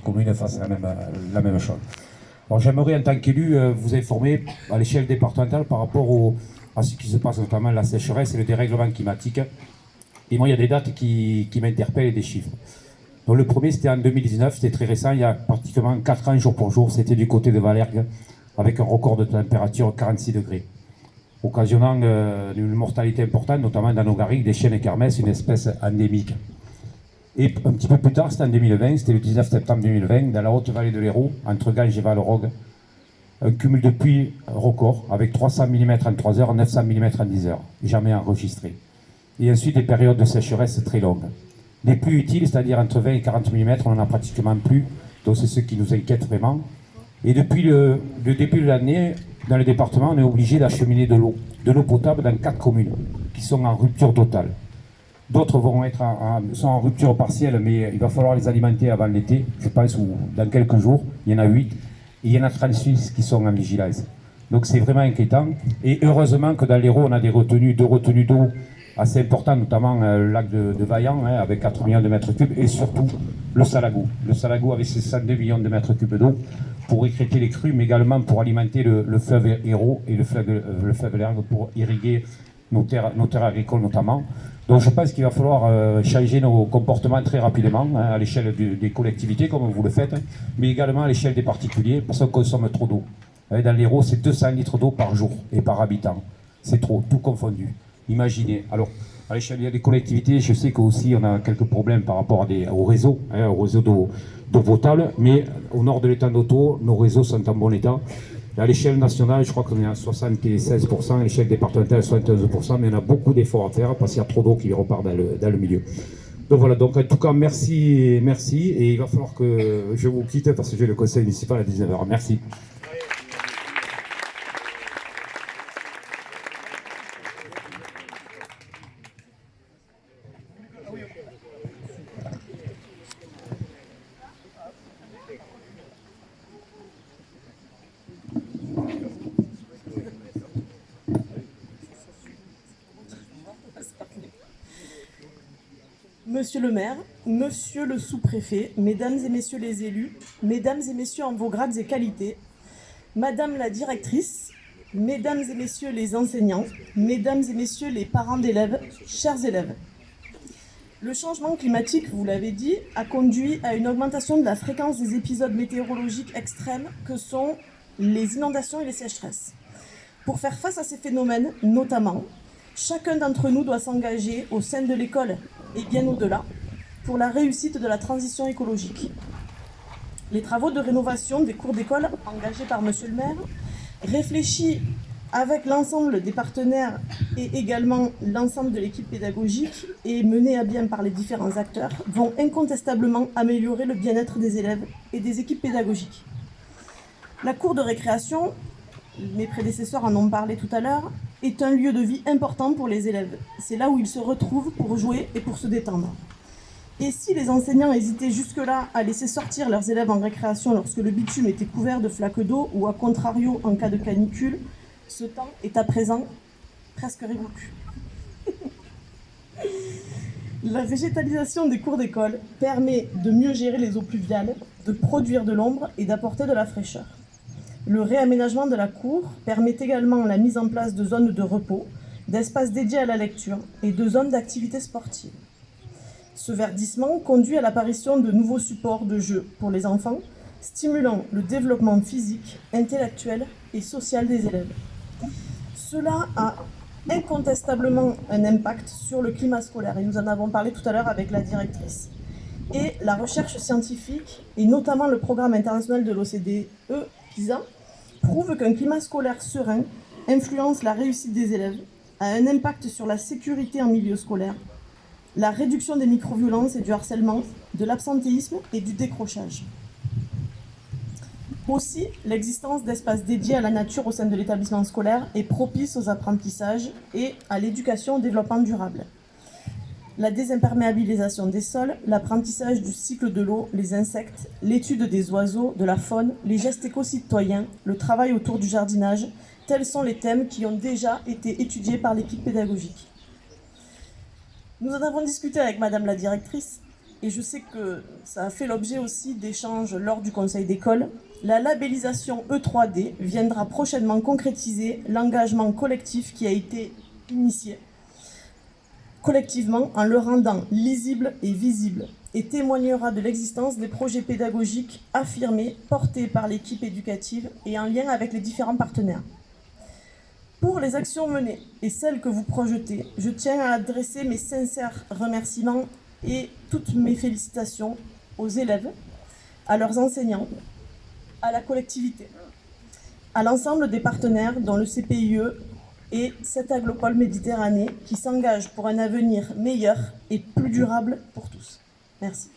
communes fassent la même chose. Alors j'aimerais en tant qu'élu vous informer à l'échelle départementale par rapport à ce qui se passe, notamment la sécheresse et le dérèglement climatique. Et moi, il y a des dates qui m'interpellent et des chiffres. Donc le premier, c'était en 2019, c'était très récent, il y a pratiquement 4 ans jour pour jour, c'était du côté de Valhergue, avec un record de température 46 degrés, occasionnant une mortalité importante, notamment dans nos garrigues, des chênes et kermesses, une espèce endémique. Et un petit peu plus tard, c'était en 2020, c'était le 19 septembre 2020, dans la haute vallée de l'Hérault, entre Ganges et Vallerogue, un cumul de pluie record, avec 300 mm en 3 heures, 900 mm en 10 heures, jamais enregistré. Et ensuite des périodes de sécheresse très longues. Les plus utiles, c'est-à-dire entre 20 et 40 mm, on n'en a pratiquement plus, donc c'est ce qui nous inquiète vraiment. Et depuis le début de l'année, dans le département, on est obligé d'acheminer de l'eau potable dans 4 communes qui sont en rupture totale. D'autres sont en rupture partielle, mais il va falloir les alimenter avant l'été, je pense, ou dans quelques jours. Il y en a 8, et il y en a 36 qui sont en vigilance. Donc c'est vraiment inquiétant. Et heureusement que dans l'Hérault, on a deux retenues d'eau assez importantes, notamment le lac de Vaillant, avec 4 millions de mètres cubes, et surtout le Salagou. Le Salagou avec ses 102 millions de mètres cubes d'eau pour écréter les crues, mais également pour alimenter le fleuve Hérault et le fleuve Lergue pour irriguer nos terres agricoles notamment. Donc je pense qu'il va falloir changer nos comportements très rapidement, à l'échelle des collectivités comme vous le faites, mais également à l'échelle des particuliers, parce qu'on consomme trop d'eau. Dans l'Hérault, c'est 200 litres d'eau par jour et par habitant. C'est trop, tout confondu. Imaginez. Alors, à l'échelle des collectivités, je sais qu'aussi on a quelques problèmes par rapport au réseau d'eau potable, mais au nord de l'étang d'Auto, nos réseaux sont en bon état. À l'échelle nationale, je crois qu'on est à 76%, à l'échelle départementale, 71%, mais on a beaucoup d'efforts à faire parce qu'il y a trop d'eau qui repart dans le milieu. Donc voilà, donc en tout cas, merci, et il va falloir que je vous quitte parce que j'ai le conseil municipal à 19h. Merci. Monsieur le maire, monsieur le sous-préfet, mesdames et messieurs les élus, mesdames et messieurs en vos grades et qualités, madame la directrice, mesdames et messieurs les enseignants, mesdames et messieurs les parents d'élèves, chers élèves. Le changement climatique, vous l'avez dit, a conduit à une augmentation de la fréquence des épisodes météorologiques extrêmes que sont les inondations et les sécheresses. Pour faire face à ces phénomènes, notamment, chacun d'entre nous doit s'engager au sein de l'école et bien au-delà pour la réussite de la transition écologique. Les travaux de rénovation des cours d'école engagés par monsieur le maire, réfléchis avec l'ensemble des partenaires et également l'ensemble de l'équipe pédagogique et menés à bien par les différents acteurs, vont incontestablement améliorer le bien-être des élèves et des équipes pédagogiques. La cour de récréation, mes prédécesseurs en ont parlé tout à l'heure, est un lieu de vie important pour les élèves. C'est là où ils se retrouvent pour jouer et pour se détendre. Et si les enseignants hésitaient jusque-là à laisser sortir leurs élèves en récréation lorsque le bitume était couvert de flaques d'eau ou à contrario en cas de canicule, ce temps est à présent presque révolu. La végétalisation des cours d'école permet de mieux gérer les eaux pluviales, de produire de l'ombre et d'apporter de la fraîcheur. Le réaménagement de la cour permet également la mise en place de zones de repos, d'espaces dédiés à la lecture et de zones d'activités sportives. Ce verdissement conduit à l'apparition de nouveaux supports de jeu pour les enfants, stimulant le développement physique, intellectuel et social des élèves. Cela a incontestablement un impact sur le climat scolaire, et nous en avons parlé tout à l'heure avec la directrice. Et la recherche scientifique, et notamment le programme international de l'OCDE, PISA, prouve qu'un climat scolaire serein influence la réussite des élèves, a un impact sur la sécurité en milieu scolaire, la réduction des microviolences et du harcèlement, de l'absentéisme et du décrochage. Aussi, l'existence d'espaces dédiés à la nature au sein de l'établissement scolaire est propice aux apprentissages et à l'éducation au développement durable. La désimperméabilisation des sols, l'apprentissage du cycle de l'eau, les insectes, l'étude des oiseaux, de la faune, les gestes éco-citoyens, le travail autour du jardinage, tels sont les thèmes qui ont déjà été étudiés par l'équipe pédagogique. Nous en avons discuté avec madame la directrice et je sais que ça a fait l'objet aussi d'échanges lors du conseil d'école, la labellisation E3D viendra prochainement concrétiser l'engagement collectif qui a été initié collectivement en le rendant lisible et visible, et témoignera de l'existence des projets pédagogiques affirmés, portés par l'équipe éducative et en lien avec les différents partenaires. Pour les actions menées et celles que vous projetez, je tiens à adresser mes sincères remerciements et toutes mes félicitations aux élèves, à leurs enseignants, à la collectivité, à l'ensemble des partenaires dont le CPIE et cette Aglopole Méditerranée qui s'engagent pour un avenir meilleur et plus durable pour tous. Merci.